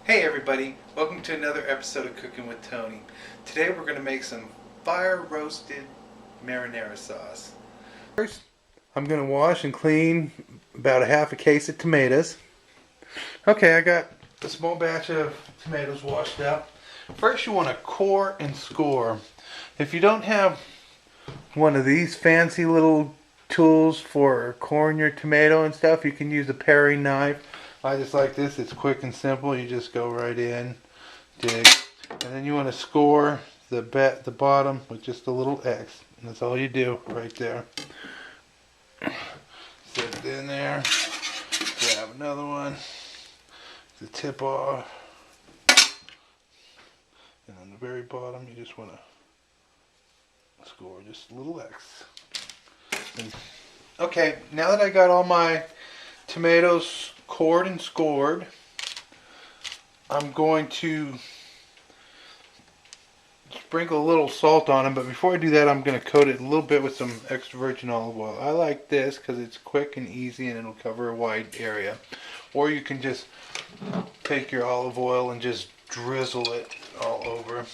Hey everybody, welcome to another episode of Cooking with Tony. Today we're going to make some fire roasted marinara sauce. First, I'm going to wash and clean about a half a case of tomatoes. Okay, I got a small batch of tomatoes washed up. First you want to core and score. If you don't have one of these fancy little tools for coring your tomato and stuff, you can use a paring knife. I just like this. It's quick and simple. You just go right in, dig, and then you want to score the bottom with just a little X. And that's all you do right there. Set it in there. Grab another one. The tip off. And on the very bottom, you just want to score just a little X. Okay, now that I got all my tomatoes cored and scored, I'm going to sprinkle a little salt on them, but before I do that I'm going to coat it a little bit with some extra virgin olive oil. I like this because it's quick and easy and it'll cover a wide area. Or you can just take your olive oil and just drizzle it all over.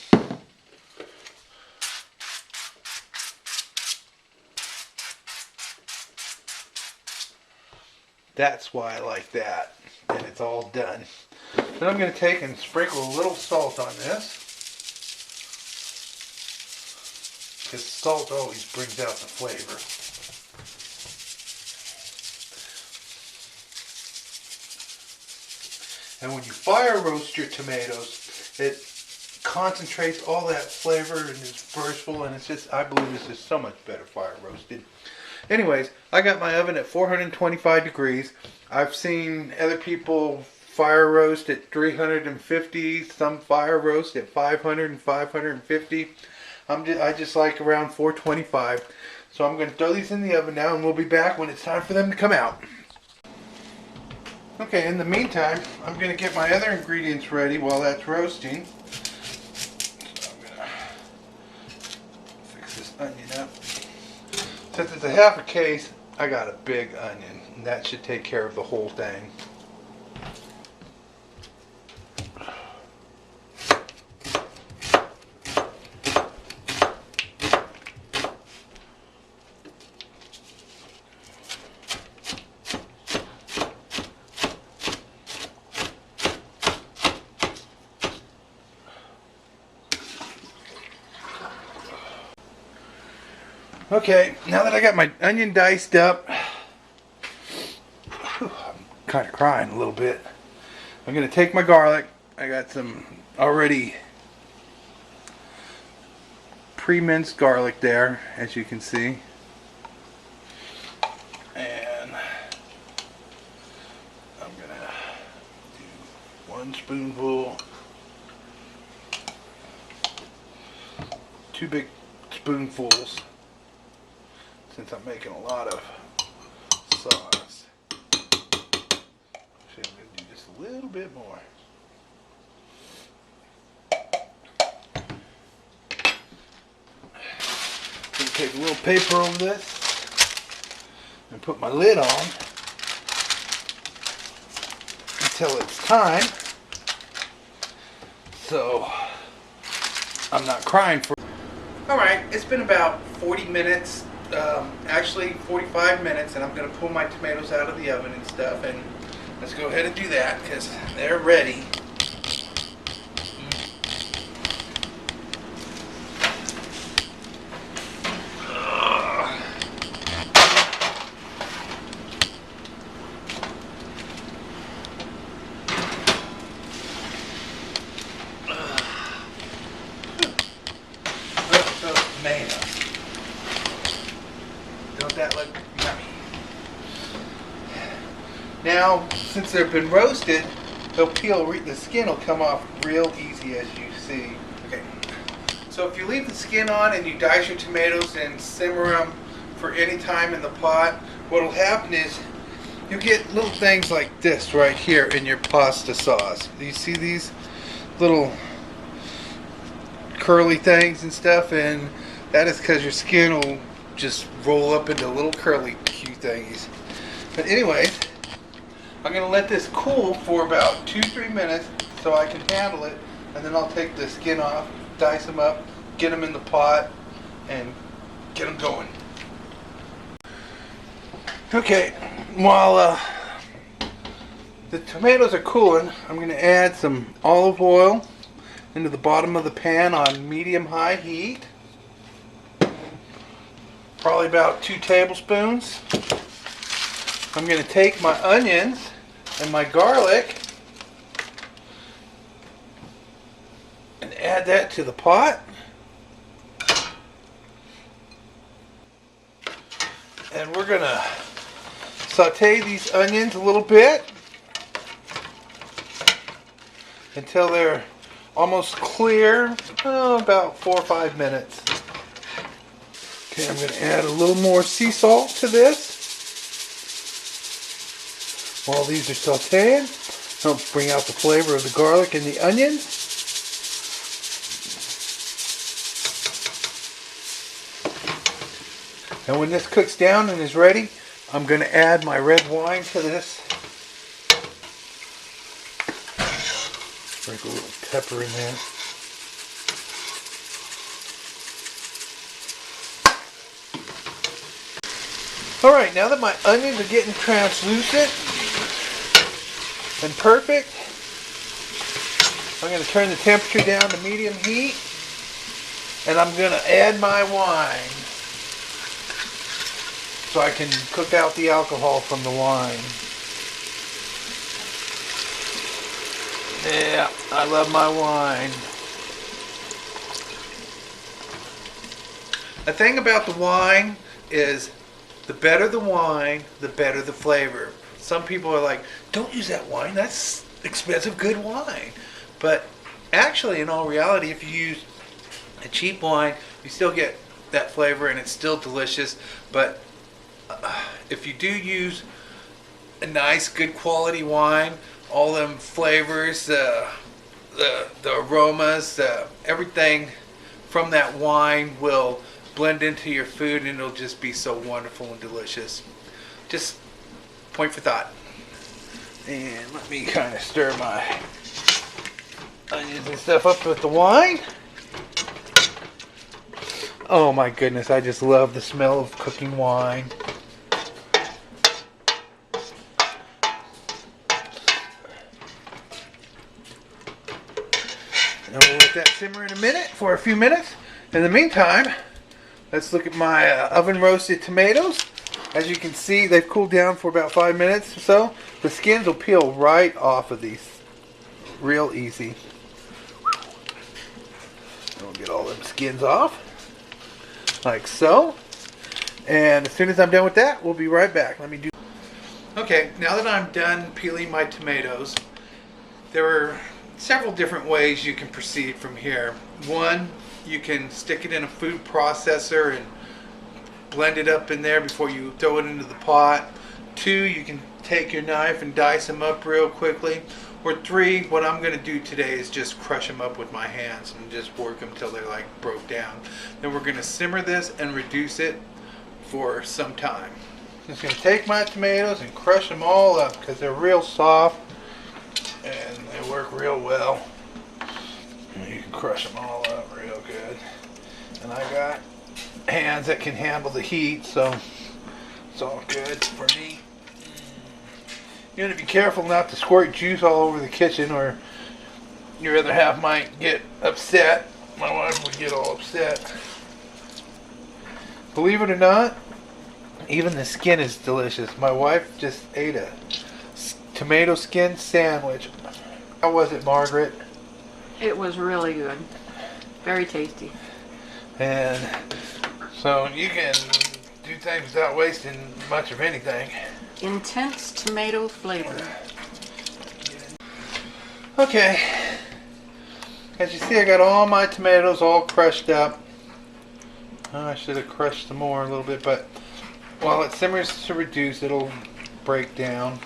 That's why I like that. And it's all done. Then I'm going to take and sprinkle a little salt on this. Because salt always brings out the flavor. And when you fire roast your tomatoes, it concentrates all that flavor and is burstful, and it's just, I believe this is so much better fire roasted. Anyways, I got my oven at 425 degrees. I've seen other people fire roast at 350, some fire roast at 500 and 550. I just like around 425. So I'm going to throw these in the oven now, and we'll be back when it's time for them to come out. Okay, in the meantime, I'm going to get my other ingredients ready while that's roasting. So I'm going to fix this onion up. Since it's a half a case, I got a big onion, and that should take care of the whole thing. Okay, now that I got my onion diced up, I'm kind of crying a little bit. I'm going to take my garlic. I got some already pre-minced garlic there, as you can see. And I'm going to do 1 spoonful, 2 big spoonfuls. Since I'm making a lot of sauce, actually I'm going to do just a little bit more. I'm going to take a little paper over this and put my lid on until it's time, so I'm not crying for. Alright, it's been about 40 minutes. Actually 45 minutes, and I'm going to pull my tomatoes out of the oven and stuff, and let's go ahead and do that because they're ready. Tomato. Don't that look yummy? Now, since they've been roasted, they'll peel. The skin will come off real easy, as you see. Okay. So if you leave the skin on and you dice your tomatoes and simmer them for any time in the pot, what'll happen is you get little things like this right here in your pasta sauce. Do you see these little curly things and stuff? And that is because your skin will just roll up into little curly cute thingies. But anyways, I'm going to let this cool for about 2-3 minutes so I can handle it. And then I'll take the skin off, dice them up, get them in the pot, and get them going. Okay, while the tomatoes are cooling, I'm going to add some olive oil into the bottom of the pan on medium-high heat. Probably about 2 tablespoons. I'm going to take my onions and my garlic and add that to the pot. And we're going to saute these onions a little bit until they're almost clear, about 4 or 5 minutes. Okay, I'm going to add a little more sea salt to this. While these are sauteing, help bring out the flavor of the garlic and the onions. And when this cooks down and is ready, I'm going to add my red wine to this. Sprinkle a little pepper in there. Alright, now that my onions are getting translucent and perfect, I'm going to turn the temperature down to medium heat, and I'm going to add my wine so I can cook out the alcohol from the wine. Yeah, I love my wine. The thing about the wine is the better the wine, the better the flavor. Some people are like, don't use that wine, that's expensive, good wine. But actually, in all reality, if you use a cheap wine, you still get that flavor and it's still delicious. But if you do use a nice, good quality wine, all them flavors, the aromas, everything from that wine will blend into your food, and it'll just be so wonderful and delicious. Just point for thought. And let me kind of stir my onions and stuff up with the wine. Oh my goodness, I just love the smell of cooking wine. And we'll let that simmer in a minute, for a few minutes. In the meantime, let's look at my oven roasted tomatoes. As you can see, they've cooled down for about 5 minutes or so. The skins will peel right off of these real easy. We'll get all them skins off, like so. And as soon as I'm done with that, we'll be right back. Let me do. Okay, now that I'm done peeling my tomatoes, there are several different ways you can proceed from here. One, you can stick it in a food processor and blend it up in there before you throw it into the pot. 2, you can take your knife and dice them up real quickly. Or 3, what I'm going to do today is just crush them up with my hands and just work them till they're like broke down. Then we're going to simmer this and reduce it for some time. I'm just going to take my tomatoes and crush them all up because they're real soft and they work real well. And you can crush them all up real good. And I got hands that can handle the heat, so it's all good for me. You want to be careful not to squirt juice all over the kitchen, or your other half might get upset. My wife would get all upset. Believe it or not, even the skin is delicious. My wife just ate a tomato skin sandwich. How was it, Margaret? It was really good. Very tasty. And so you can do things without wasting much of anything. Intense tomato flavor. Okay. As you see, I got all my tomatoes all crushed up. Oh, I should have crushed some more a little bit, but while it simmers to reduce, it'll break down.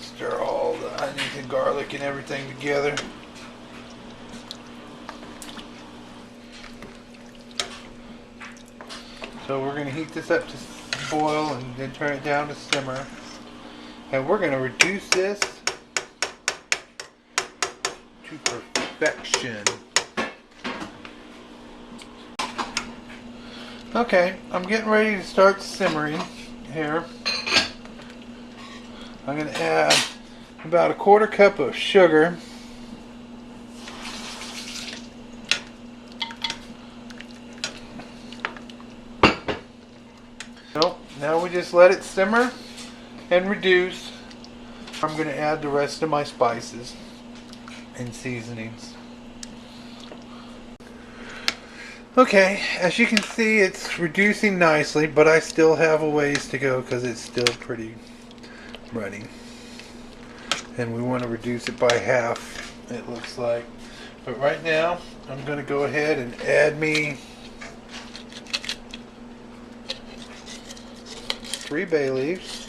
Stir all the onions and garlic and everything together. So we're going to heat this up to boil and then turn it down to simmer. And we're going to reduce this to perfection. Okay, I'm getting ready to start simmering here. I'm going to add about a quarter cup of sugar. So now we just let it simmer and reduce. I'm going to add the rest of my spices and seasonings. Okay, as you can see, it's reducing nicely, but I still have a ways to go because it's still pretty runny. And we want to reduce it by half, it looks like. But right now, I'm going to go ahead and add me 3 bay leaves.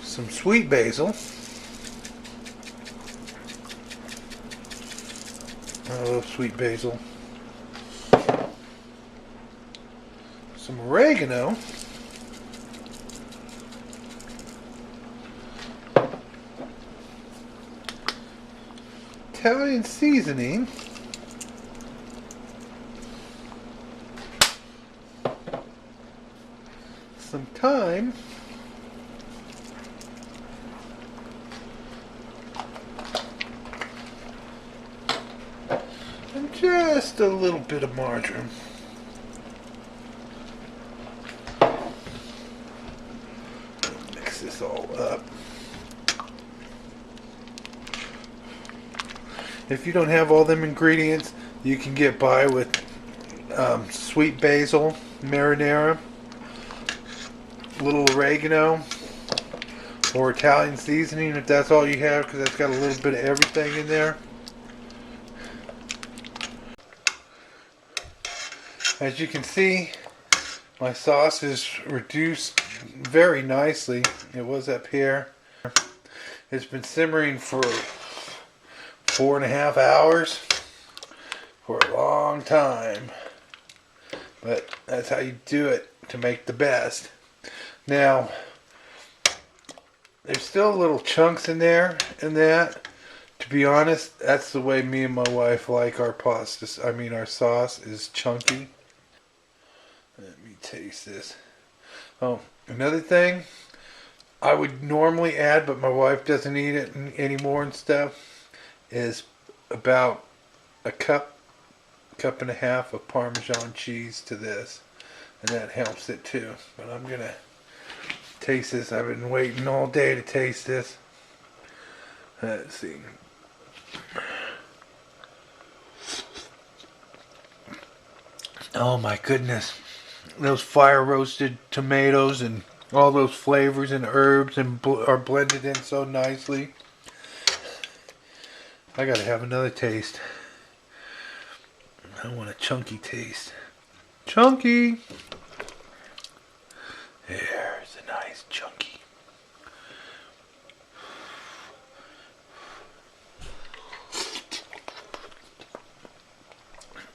Some sweet basil. I love sweet basil. Some oregano. Italian seasoning. Some thyme. And just a little bit of marjoram. Mix this all up. If you don't have all them ingredients, you can get by with sweet basil, marinara, little oregano, or Italian seasoning if that's all you have, because that's got a little bit of everything in there. As you can see, my sauce is reduced very nicely. It was up here. It's been simmering for 4.5 hours for a long time. But that's how you do it to make the best. Now, there's still little chunks in there and that. To be honest, that's the way me and my wife like our pasta. I mean, our sauce is chunky. Let me taste this. Oh, another thing I would normally add, but my wife doesn't eat it anymore and stuff, is about a cup and a half of Parmesan cheese to this. And that helps it too. But I'm going to taste this. I've been waiting all day to taste this. Let's see. Oh my goodness. Those fire roasted tomatoes and all those flavors and herbs are blended in so nicely. I gotta have another taste. I want a chunky taste. Chunky! There's a nice chunky.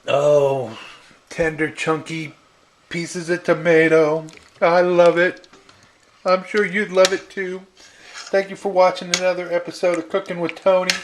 Oh, tender chunky pieces of tomato. I love it. I'm sure you'd love it too. Thank you for watching another episode of Cooking with Tony.